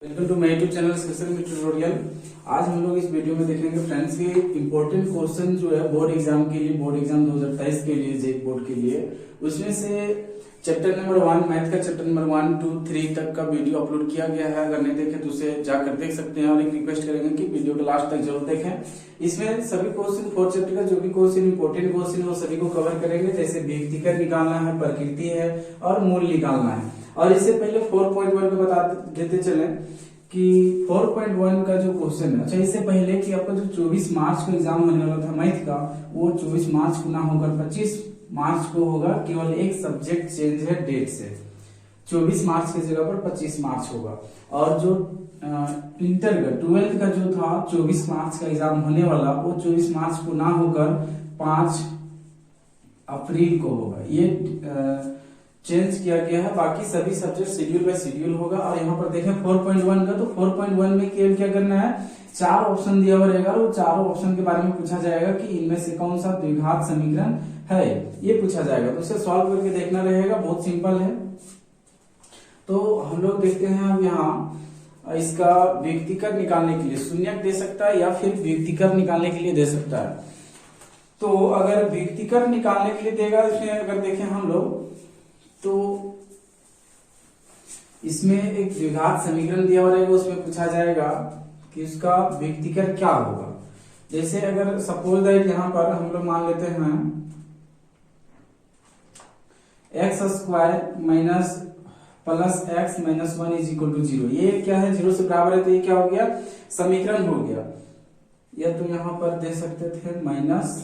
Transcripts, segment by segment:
Welcome to my YouTube channel special tutorial. आज हम लोग इस वीडियो में देखेंगे फ्रेंड्स के इम्पोर्टेंट क्वेश्चन जो है बोर्ड एग्जाम के लिए, बोर्ड एग्जाम 2023 के लिए, जेईई बोर्ड के लिए, उसमें से चैप्टर नंबर 1 मैथ का चैप्टर नंबर 1, 2, 3 तक का वीडियो अपलोड किया गया है। अगर नहीं देखे तो उसे जाकर देख सकते हैं और एक रिक्वेस्ट करेंगे कि वीडियो को लास्ट तक जरूर देखें। इसमें सभी क्वेश्चन 4 चैप्टर का जो भी क्वेश्चन इंपोर्टेंट क्वेश्चन है वो सभी को कवर करेंगे, जैसे व्यक्तिगत निकालना है, प्रकृति है और मूल निकालना है। और इससे पहले 4.1 को बता देते चले कि 4.1 का जो क्वेश्चन है, अच्छा इससे पहले कि आपका जो 24 मार्च को एग्जाम होने वाला था मैथ का, वो 24 मार्च को ना होकर 25 मार्च को होगा। केवल एक सब्जेक्ट चेंज है डेट से, 24 मार्च की जगह पर 25 मार्च होगा। और जो इंटर का 12th का जो था 24 मार्च का एग्जाम होने वाला, वो 24 मार्च को ना होकर 5 अप्रैल को होगा। ये चेंज किया गया है। बाकी सभी सब्जेक्ट शेड्यूल बाय शेड्यूल होगा। और यहाँ पर देखें 4.1 का, तो 4.1 में केवल क्या करना है, 4 ऑप्शन दिया हुआ रहेगा और चारों ऑप्शन के बारे में पूछा जाएगा कि इनमें से कौन सा द्विघात समीकरण है, ये पूछा जाएगा। तो उसे सॉल्व करके देखना रहेगा, बहुत सिंपल है। तो हम लोग देखते हैं अब यहाँ इसका व्यक्तिगत निकालने के लिए शून्यक दे सकता है या फिर व्यक्तिगत निकालने के लिए दे सकता है। तो अगर व्यक्तिगत निकालने के लिए देगा, इसमें अगर देखें हम लोग तो इसमें एक द्विघात समीकरण दिया हुआ रहेगा, उसमें पूछा जाएगा कि उसका व्यक्तिगत क्या होगा। जैसे अगर सपोज दैट यहाँ पर हम लोग मान लेते हैं x square minus plus x minus 1 is equal to 0। ये क्या है, 0 से बराबर है, तो ये क्या हो गया, समीकरण हो गया। या तो यहाँ पर दे सकते थे minus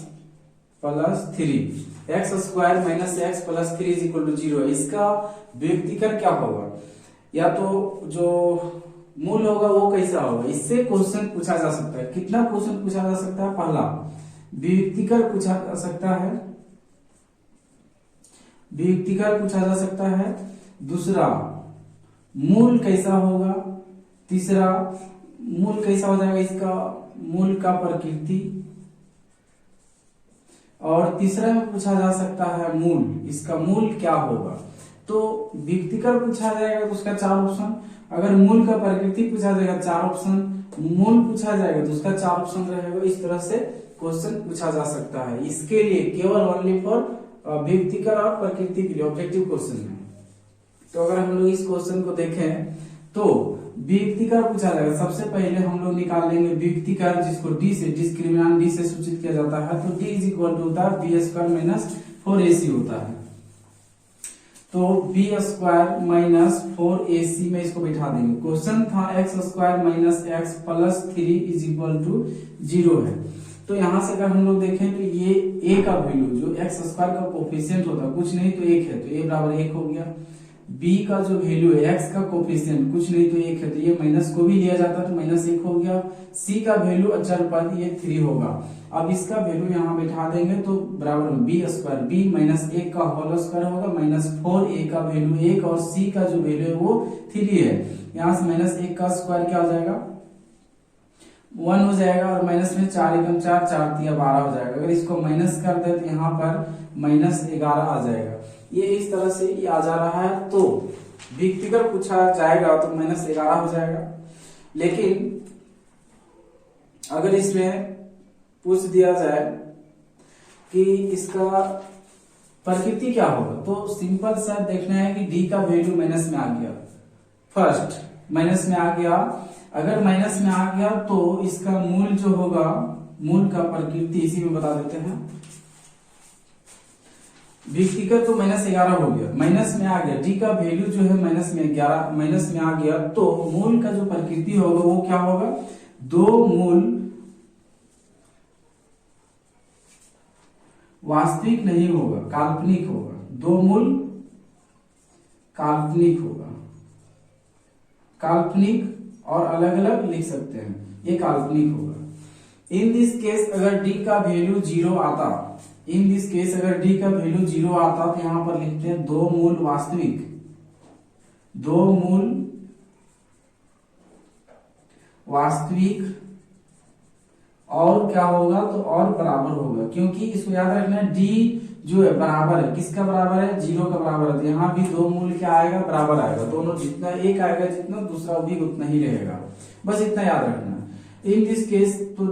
plus 3 x square minus x plus 3 is equal to 0। इसका व्यक्तिगत क्या होगा, या तो जो मूल होगा वो कैसा होगा, इससे क्वेश्चन पूछा जा सकता है। कितना क्वेश्चन पूछा जा सकता है, पहला व्यक्तिगत पूछा जा सकता है, व्यक्तिगत पूछा जा सकता है। दूसरा मूल कैसा होगा, तीसरा मूल कैसा हो जाएगा, इसका मूल का प्रकृति, और तीसरा में पूछा जा सकता है मूल, इसका मूल क्या होगा। तो व्यक्तिगत पूछा जाएगा तो उसका 4 ऑप्शन, अगर मूल का प्रकृति पूछा जाएगा 4 ऑप्शन, मूल पूछा जाएगा तो उसका 4 ऑप्शन रहेगा। इस तरह से क्वेश्चन पूछा जा सकता है। इसके लिए केवल ओनली फॉर व्यक्तिगत और प्रकृति के लिए ऑब्जेक्टिव क्वेश्चन है। तो अगर हम लोग इस क्वेश्चन को देखें तो व्यक्तिगत पूछा जाएगा। सबसे पहले हम लोग निकाल लेंगे व्यक्तिगत, जिसको डी से, डिस्क्रिमिनेंट डी से सूचित किया जाता है। तो डी इज इक्वल टू होता है बी स्क्वायर माइनस 4ac होता है। तो बी स्क्वायर माइनस 4ac में इसको बिठा देंगे। क्वेश्चन था x square minus x plus 3 is equal to 0 है। तो यहां से अगर हम लोग देखें तो ये a का वैल्यू जो एक्स स्क्वायर का कोफिशिएंट होता है, कुछ नहीं तो 1 है, तो a बराबर 1 हो गया। b का जो वैल्यू है x का कोफिशिएंट कुछ नहीं तो 1 है, तो ये माइनस को भी लिया जाता है तो माइनस 1 हो गया। c का वैल्यू अचर पद ये 3 होगा। अब इसका वैल्यू यहाँ बैठा देंगे तो बराबर बी स्क्वायर, बी माइनस 1 का होल स्क्वायर होगा, माइनस 4a का वैल्यू 1 और c का जो वैल्यू है वो 3 है। यहाँ से माइनस 1 का स्क्वायर क्या हो जाएगा, 1 हो जाएगा, और माइनस में 4 एकम 4, 4 तिया 12 हो जाएगा। अगर इसको माइनस कर दे तो यहाँ पर माइनस 11 आ जाएगा। ये इस तरह से ये आ जा रहा है। तो व्यक्तिगत पूछा जाएगा तो माइनस 11 हो जाएगा। लेकिन अगर इसमें पूछ दिया जाए कि इसका प्रकृति क्या होगा, तो सिंपल सा देखना है कि डी का वैल्यू माइनस में आ गया, फर्स्ट माइनस में आ गया। अगर माइनस में आ गया तो इसका मूल जो होगा, मूल का प्रकृति इसी में बता देते हैं। व्यक्तिगत तो माइनस 11 हो गया, माइनस में आ गया, डी का वैल्यू जो है माइनस में 11 माइनस में आ गया, तो मूल का जो प्रकृति होगा वो क्या होगा, 2 मूल वास्तविक नहीं होगा, काल्पनिक होगा। 2 मूल काल्पनिक होगा, काल्पनिक और अलग अलग लिख सकते हैं, ये काल्पनिक होगा। इन दिस केस अगर डी का वैल्यू 0 आता, इन दिस केस अगर डी का वैल्यू 0 आता तो यहां पर लिखते हैं 2 मूल वास्तविक, 2 मूल वास्तविक, और क्या होगा तो और बराबर होगा, क्योंकि इसको याद रखना है डी जो है बराबर है, किसका बराबर है, 0 का बराबर है। तो यहाँ भी दो मूल क्या आएगा, बराबर आएगा, दोनों जितना एक आएगा जितना दूसरा भी उतना ही रहेगा, बस इतना याद रखना। इन दिस केस तो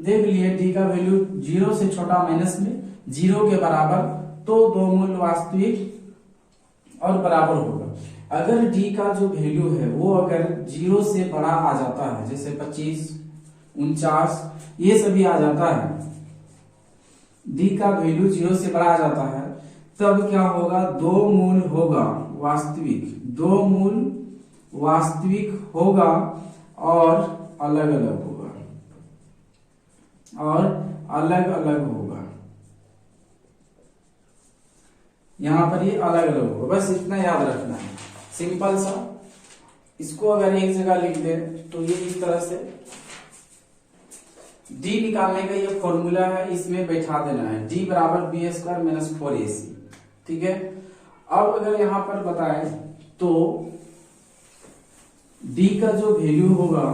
देख लिए डी का वैल्यू 0 से छोटा माइनस में 0 के बराबर, तो दो मूल वास्तविक और बराबर होगा। अगर डी का जो वैल्यू है वो अगर 0 से बड़ा आ जाता है, जैसे 25, 49 ये सभी आ जाता है, डी का वैल्यू 0 से बड़ा आ जाता है, तब क्या होगा, दो मूल होगा वास्तविक, दो मूल वास्तविक होगा और अलग अलग होगा, और अलग अलग होगा। यहां पर ये अलग अलग होगा, बस इतना याद रखना है, सिंपल सा। इसको अगर एक जगह लिख दे तो ये इस तरह से डी निकालने का ये फॉर्मूला है, इसमें बैठा देना है, डी बराबर बी स्क्वायर माइनस 4ac, ठीक है। अब अगर यहां पर बताएं तो डी का जो वैल्यू होगा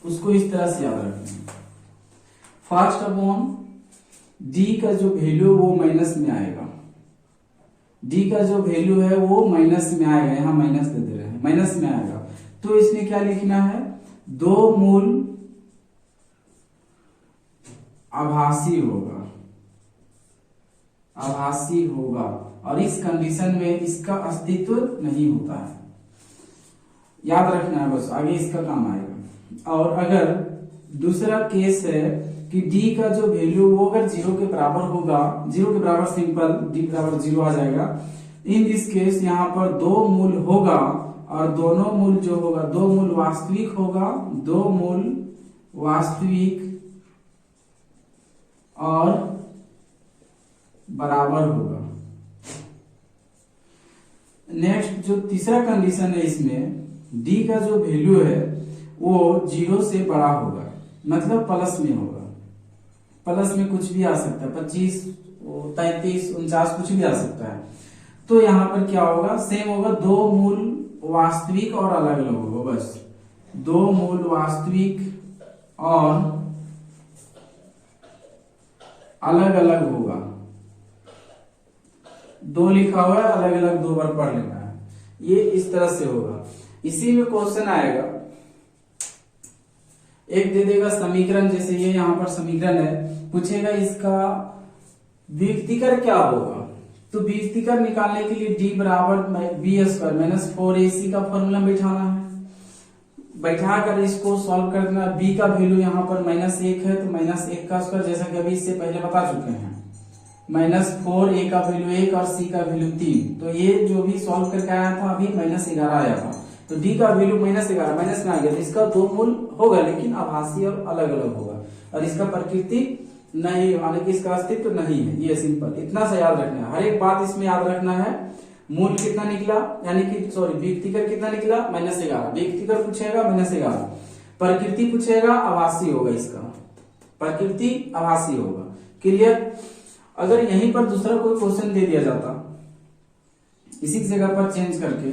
उसको इस तरह से याद रखना, फर्स्ट अपॉन डी का जो वैल्यू वो माइनस में आएगा, डी का जो वैल्यू है वो माइनस में आएगा, यहां माइनस दे दे रहे हैं, माइनस में आएगा, तो इसमें क्या लिखना है, दो मूल आभासी होगा, आभासी होगा, और इस कंडीशन में इसका अस्तित्व नहीं होता है, याद रखना है, बस आगे इसका काम आएगा। और अगर दूसरा केस है कि डी का जो वैल्यू वो अगर 0 के बराबर होगा, 0 के बराबर सिंपल डी बराबर 0 आ जाएगा, इन दिस केस यहाँ पर दो मूल होगा, और दोनों मूल जो होगा, दो मूल वास्तविक होगा, दो मूल वास्तविक और बराबर होगा। नेक्स्ट जो तीसरा कंडीशन है, इसमें डी का जो वैल्यू है वो 0 से बड़ा होगा, मतलब प्लस में होगा, प्लस में कुछ भी आ सकता है, 25, 33, 49 कुछ भी आ सकता है। तो यहां पर क्या होगा, सेम होगा, दो मूल वास्तविक और अलग अलग होगा, बस दो मूल वास्तविक और अलग अलग होगा, दो लिखा हुआ है, अलग अलग दो बार पढ़ लेना है, ये इस तरह से होगा। इसी में क्वेश्चन आएगा, एक दे देगा समीकरण, जैसे ये यहाँ पर समीकरण है, पूछेगा इसका विभक्तिकर क्या होगा, तो विभक्तिकर निकालने के लिए डी बराबर बी स्क्वायर माइनस 4ac का फॉर्मूला बैठाना है, बैठा कर इसको सॉल्व कर देना। बी का वैल्यू यहाँ पर -1 है, तो -1 का स्क्वायर, जैसा कि अभी इससे पहले बता चुके हैं, -4, a का वैल्यू 1 और c का वैल्यू 3, तो ये जो भी सॉल्व करके आया था अभी -11 आया था, तो d का वैल्यू -11 माइनस में आ गया, तो इसका दो मूल होगा लेकिन आभासी और अलग अलग होगा, और इसका प्रकृति नहीं, माने कि इसका अस्तित्व नहीं है, ये सिंपल इतना सा याद रखना है। हर एक बात इसमें याद रखना है। मूल कितना निकला, यानी कि सॉरी विभक्तिकर कितना निकला, -11, विभक्तिकर पूछेगा -11, प्रकृति पूछेगा आभासी होगा, इसका प्रकृति आभासी होगा, क्लियर। अगर यहीं पर दूसरा कोई क्वेश्चन दे दिया जाता, इसी जगह पर चेंज करके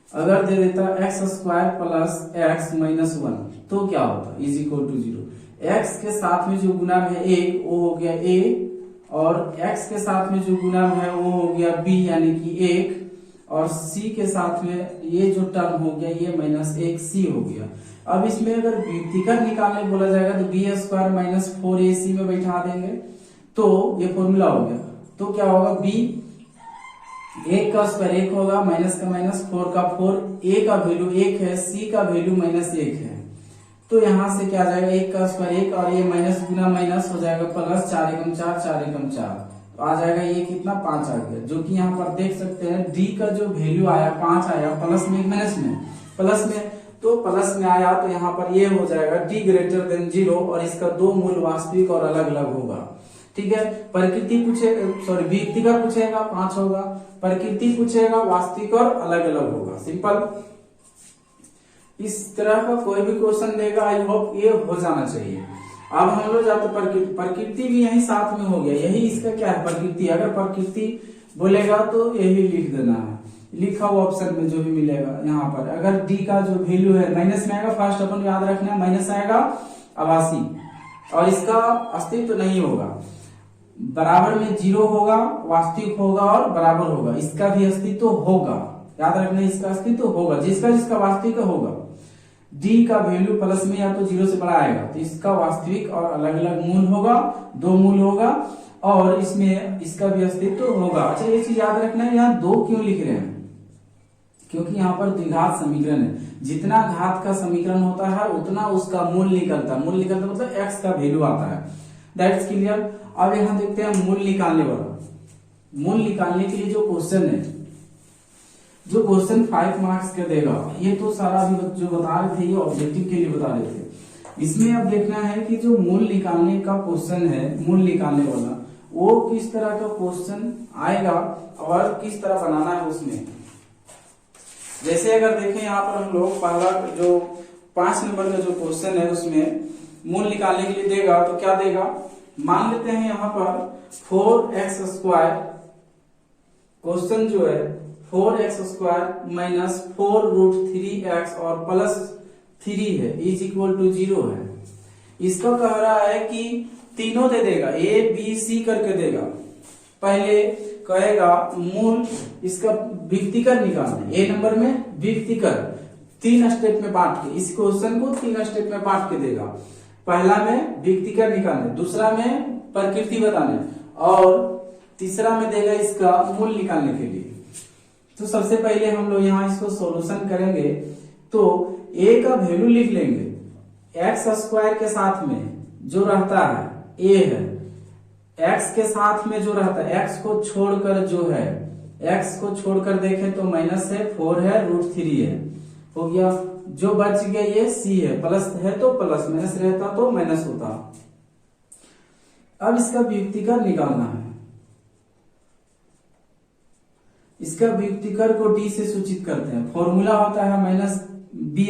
अगर दे देता x² प्लस x माइनस 1, तो क्या होता, इज इक्वल टू 0। x के साथ में जो गुणांक है 1 वो हो गया a, और x के साथ में जो गुणांक है वो हो गया b यानी कि 1, और c के साथ में ये जो टर्म हो गया ये -1c हो गया। अब इसमें अगर विभक्तिकर निकालने बोला जाएगा तो b² माइनस 4ac में बैठा देंगे, तो ये फॉर्मूला हो गया, तो क्या होगा, b 1 का स्क्वायर 1 होगा, माइनस का माइनस, 4 का 4, a का वैल्यू 1 है, c का वैल्यू -1 है, तो यहां से क्या आ जाएगा, 1 का स्क्वायर 1 और ये माइनस गुना माइनस हो जाएगा प्लस, 4 एकम 4, 4 एकम 4, तो आ जाएगा ये कितना 5 आ गया, जो कि यहाँ पर देख सकते हैं d का जो वैल्यू आया 5 आया, प्लस में माइनस में, प्लस में, तो प्लस में आया, तो यहाँ पर ये हो जाएगा d ग्रेटर देन 0, और इसका दो मूल वास्तविक और अलग अलग होगा, ठीक है। प्रकृति पूछेगा, सॉरी विभक्तिकर पूछेगा 5 होगा, प्रकृति पूछेगा वास्तविक और अलग अलग होगा, सिंपल। इस तरह का कोई भी क्वेश्चन देगा, आई होप ये हो जाना चाहिए। अब हम लोग जाते प्रकृति भी यही साथ में हो गया, यही इसका क्या है, प्रकृति। अगर प्रकृति बोलेगा तो यही लिख देना है, लिखा हुआ ऑप्शन में जो भी मिलेगा यहाँ पर। अगर डी का जो वैल्यू है माइनस में आएगा, फर्स्ट अपन याद रखना है, माइनस आएगा आभासी, और इसका अस्तित्व नहीं होगा। बराबर में 0 होगा, वास्तविक होगा और बराबर होगा, इसका भी अस्तित्व होगा। याद रखना, इसका अस्तित्व होगा, जिसका जिसका वास्तविक होगा। डी का वैल्यू प्लस में या तो 0 से बड़ा आएगा तो इसका वास्तविक और अलग अलग मूल होगा, 2 मूल होगा, और इसमें इसका भी अस्तित्व होगा। अच्छा, ये चीज याद रखना है, यहाँ 2 क्यों लिख रहे हैं? क्योंकि यहाँ पर द्विघात समीकरण है, जितना घात का समीकरण होता है उतना उसका मूल निकलता है। मूल निकलता मतलब एक्स का वैल्यू आता है। That's clear. अब यहाँ देखते हैं मूल निकालने वाला। मूल निकालने के लिए जो क्वेश्चन है, जो क्वेश्चन 5 मार्क्स का देगा, ये तो सारा भी जो बता रहे थे ये ऑब्जेक्टिव के लिए बता रहे थे। इसमें अब देखना है कि जो मूल निकालने का क्वेश्चन है, मूल निकालने वाला, वो किस तरह का क्वेश्चन आएगा और किस तरह बनाना है उसमें। जैसे अगर देखें यहाँ पर हम लोग पहला जो 5 नंबर का जो क्वेश्चन है उसमें मूल निकालने के लिए देगा तो क्या देगा, मान लेते हैं यहाँ पर 4x² क्वेश्चन जो है 4x² माइनस 4√3x और प्लस 3 है इज इक्वल टू 0 है। इसका कह रहा है कि तीनों दे देगा, ए बी सी करके देगा। पहले कहेगा मूल, इसका व्यक्तिकर निकालना है। ए नंबर में व्यक्तिकर 3 स्टेप में बांट के, इस क्वेश्चन को 3 स्टेप में बांट के देगा। पहला में व्यक्तिकर निकालने, दूसरा में प्रकृति बताने, और तीसरा में देगा इसका मूल निकालने के लिए। तो सबसे पहले हम लोग यहाँ इसको सॉल्यूशन करेंगे तो ए का वैल्यू लिख लेंगे। x² के साथ में जो रहता है ए है, x के साथ में जो रहता है, x को छोड़कर जो है, x को छोड़कर देखें तो माइनस है, 4 है, √3 है, हो गया। जो बच गया ये c है, प्लस है तो प्लस, माइनस रहता तो माइनस होता। अब इसका व्यक्तिकर निकालना है। इसका व्यक्तिकर को d से सूचित करते हैं। फॉर्मूला होता है माइनस b²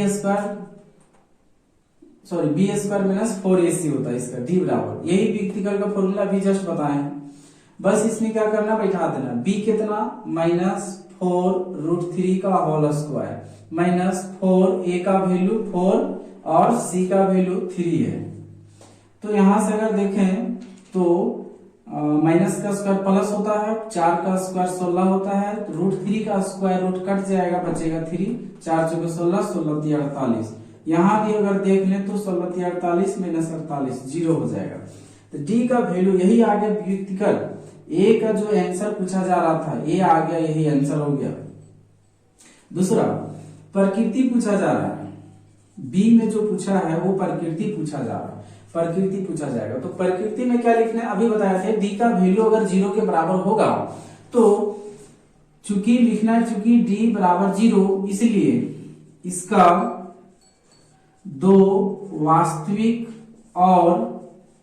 माइनस 4ac होता है इसका, d बराबर। यही व्यक्तिकर का फॉर्मूला भी जस्ट बताए हैं। बस इसमें क्या करना, बैठा देना। b कितना, माइनस 4√3 का होल स्क्वायर माइनस 4, a का वैल्यू 4 और c का वैल्यू 3 है। तो यहां से अगर देखें तो माइनस का स्क्वायर प्लस होता है, 4 का स्क्वायर 16 होता है, √3 का स्क्वायर रूट कट जाएगा, बचेगा 3, 4 × 16, 16 × 48। यहाँ भी अगर देख लें तो 16 × 48 माइनस 48 0 हो जाएगा। तो डी का वैल्यू यही आ गया व्यक्तिकर। ए का जो आंसर पूछा जा रहा था ए आ गया, यही आंसर हो गया। दूसरा प्रकृति पूछा जा रहा है, बी में जो पूछा है वो प्रकृति पूछा जा रहा है, प्रकृति पूछा जाएगा। तो प्रकृति में क्या लिखना है, अभी बताया था, डी का वैल्यू अगर 0 के बराबर होगा तो चूंकि लिखना है, चूंकि डी बराबर 0, इसलिए इसका 2 वास्तविक और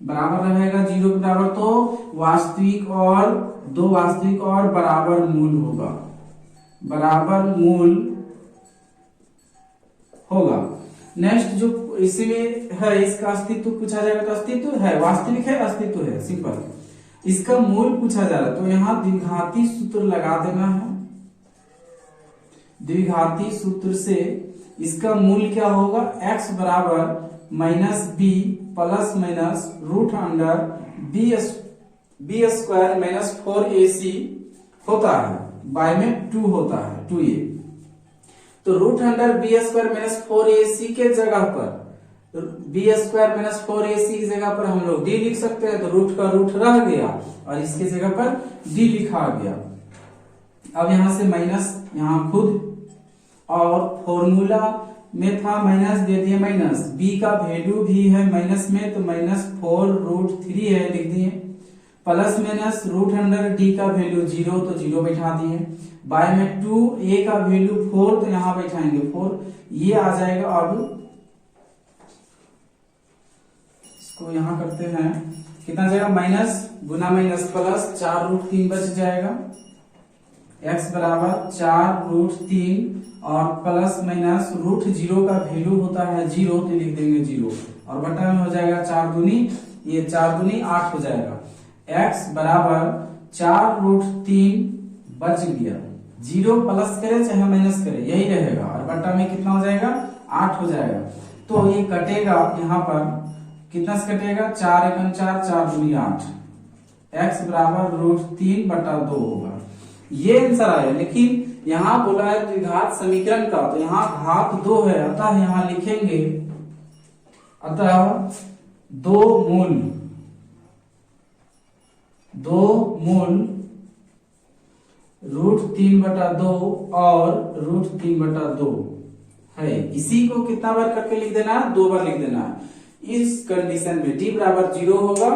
बराबर रहेगा 0 के बराबर, तो वास्तविक और 2 वास्तविक और बराबर मूल होगा, बराबर मूल होगा। नेक्स्ट जो इसमें है, इसका अस्तित्व पूछा जाएगा तो अस्तित्व है, वास्तविक है, अस्तित्व है, सिंपल। इसका मूल पूछा जा रहा है तो यहां द्विघाती सूत्र लगा देना है। द्विघाती सूत्र से इसका मूल क्या होगा, x बराबर minus b plus minus √b² minus 4ac होता है, बाय में 2 होता है, 2a। तो √b² माइनस 4ac के जगह पर, b² माइनस 4ac की जगह पर हम लोग d लिख सकते हैं, तो रूट का रूट रह गया और इसके जगह पर d लिखा गया। अब यहां से माइनस यहां खुद, और फॉर्मूला में था माइनस, दे दिए माइनस, b का वैल्यू भी है माइनस में, तो माइनस 4√3 है, लिख दिए, प्लस माइनस √d का वैल्यू 0 तो 0 बैठा दिए, बाय में 2, a का वैल्यू 4 तो यहां बैठाएंगे 4, ये आ जाएगा। अब इसको यहां करते हैं, कितना जाएगा, माइनस गुना माइनस प्लस 4√3 बच जाएगा, x बराबर 4√3 और प्लस माइनस √0 का वैल्यू होता है 0 तो लिख देंगे 0, और बटा में हो जाएगा 4 दूनी, ये 4 दूनी 8 हो जाएगा। x बराबर 4√3 बच गया, 0 प्लस करे चाहे माइनस करे यही रहेगा, और बटा में कितना हो जाएगा, 8 हो जाएगा। तो ये कटेगा यहाँ पर कितना से कटेगा, 4 एकम 4, 4 दूनी 8, x बराबर √3/2 होगा। ये आंसर आया। लेकिन यहाँ बोला है द्विघात समीकरण का, तो यहाँ घात 2 है, अतः यहाँ लिखेंगे, अतः 2 मूल √3/2 और √3/2 है। इसी को कितना बार करके लिख देना है, 2 बार लिख देना है। इस कंडीशन में d बराबर 0 होगा,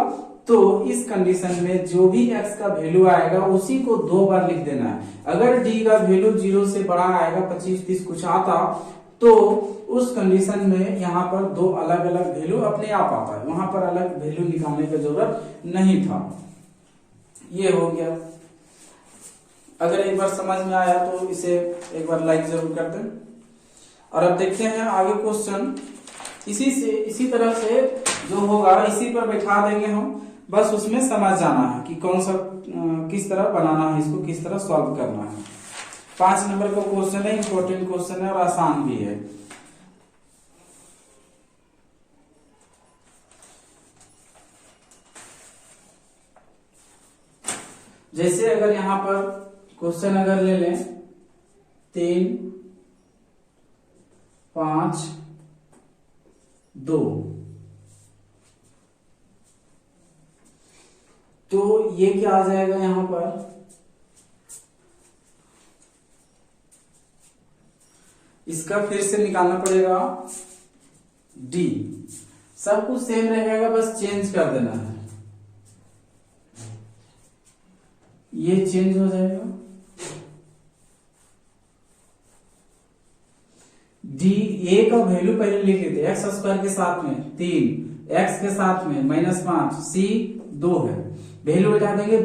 तो इस कंडीशन में जो भी x का वैल्यू आएगा उसी को 2 बार लिख देना है। अगर d का वैल्यू 0 से बड़ा आएगा, 25, 30 कुछ आता, तो उस कंडीशन में यहाँ पर 2 अलग अलग वैल्यू अपने आप आता है, वहां पर अलग वैल्यू निकालने की जरूरत नहीं था। ये हो गया। अगर एक बार समझ में आया तो इसे एक बार लाइक जरूर कर दें। और अब देखते हैं आगे क्वेश्चन। इसी तरह से जो होगा इसी पर बैठा देंगे हम, बस उसमें समझ जाना है कि कौन सा किस तरह बनाना है, इसको किस तरह सॉल्व करना है। 5 नंबर का क्वेश्चन है, इंपॉर्टेंट क्वेश्चन है और आसान भी है। जैसे अगर यहां पर क्वेश्चन अगर ले लें 3, 5, 2, तो ये क्या आ जाएगा यहां पर, इसका फिर से निकालना पड़ेगा d। सब कुछ सेम रहेगा, बस चेंज कर देना है। ये चेंज हो जाएगा, d a का वैल्यू पहले लिख लेते हैं, x² के साथ में 3, x के साथ में -5, c 2 है, वैल्यू बैठा देंगे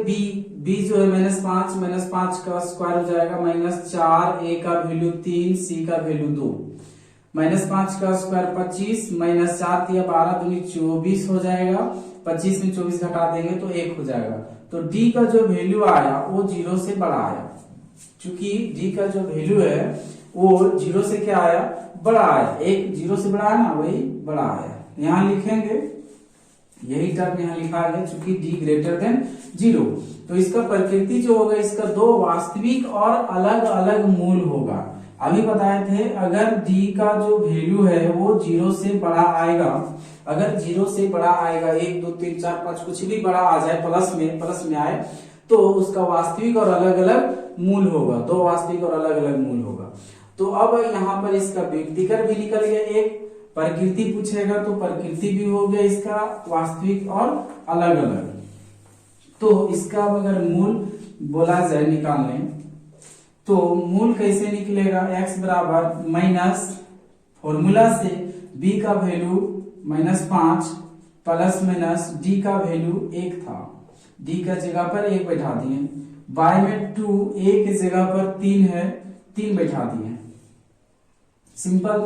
b जो है -5 का स्क्वायर हो जाएगा -4, a का वैल्यू 3, c का वैल्यू 2, -5 का स्क्वायर 25, -4 दिया 12 दूनी 24 हो जाएगा, 25 में 24 घटा देंगे तो 1 हो जाएगा। तो d का जो वैल्यू आया वो 0 से बड़ा आया, क्योंकि d का जो वैल्यू है वो 0 से क्या आया, बड़ा आया। 1 0 से बड़ा है ना, वही बड़ा आया। यहाँ लिखेंगे, यही टर्म यहाँ लिखा गया, चूंकि d ग्रेटर देन 0। तो इसका प्रकृति जो होगा, इसका 2 वास्तविक और अलग अलग मूल होगा। अभी बताए थे अगर d का जो वैल्यू है वो 0 से बड़ा आएगा, अगर 0 से बड़ा आएगा, 1 2 3 4 5 कुछ भी बड़ा आ जाए, प्लस में आए, तो उसका वास्तविक और अलग अलग मूल होगा, 2 वास्तविक और अलग अलग मूल होगा। तो अब यहाँ पर इसका व्यक्तिकर भी निकल गया, एक प्रकृति पूछेगा तो प्रकृति भी हो गया इसका वास्तविक और अलग अलग। तो इसका अगर मूल बोला जाए निकालने, तो मूल कैसे निकलेगा, x बराबर माइनस फॉर्मूला से b का वैल्यू -5 प्लस माइनस d का वैल्यू 1 था, d का जगह पर 1 बैठा दिए, y में 2, a की जगह पर 3 है, 3 बैठा दिए, सिंपल।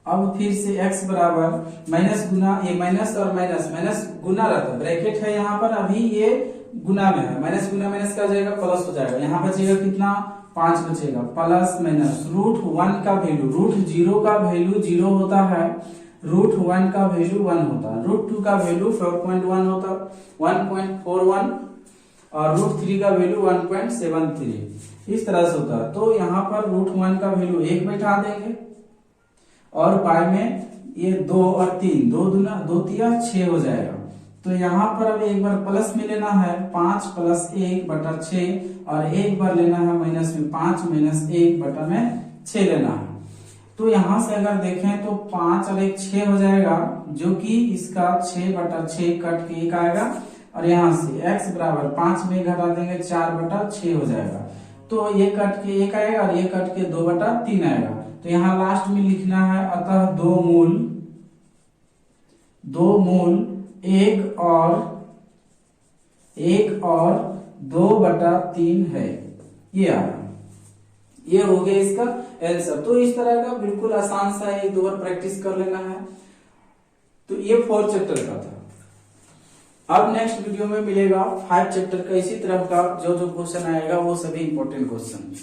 अब फिर से x बराबर माइनस गुना, ये माइनस और माइनस गुना रहता है, ब्रैकेट है यहाँ पर, अभी ये गुना में है, माइनस गुना माइनस का जाएगा प्लस हो जाएगा, यहाँ बचेगा कितना, 5 बचेगा, प्लस माइनस √1 का वैल्यू, √0 का वैल्यू 0 होता है, √1 का वैल्यू 1 होता है, √2 का वैल्यू 4.1 होता है, 1.41, और √3 का वैल्यू 1.73, इस तरह से होता है। तो यहाँ पर √1 का वैल्यू 1 बैठा देंगे, और पाई में ये 2 और 3, 2 दूना 2 तिया 6 हो जाएगा। तो यहाँ पर अब एक बार प्लस में लेना है, 5 + 1/6, और एक बार लेना है माइनस में, 5 - 1/6 लेना है। तो यहाँ से अगर देखें तो 5 और 1 6 हो जाएगा, जो कि इसका 6/6 कट के 1 आएगा, और यहाँ से x बराबर 5 में घटा देंगे 4/6 हो जाएगा। तो ये कट के 1 आएगा और ये कट के 2/3 आएगा। तो यहाँ लास्ट में लिखना है, अतः 2 मूल 1 और 2/3 है, ये आया। ये हो गया इसका आंसर। तो इस तरह का बिल्कुल आसान सा है, 2 बार प्रैक्टिस कर लेना है। तो ये 4 चैप्टर का था। अब नेक्स्ट वीडियो में मिलेगा 5 चैप्टर का इसी तरह का जो क्वेश्चन आएगा, वो सभी इंपॉर्टेंट क्वेश्चन।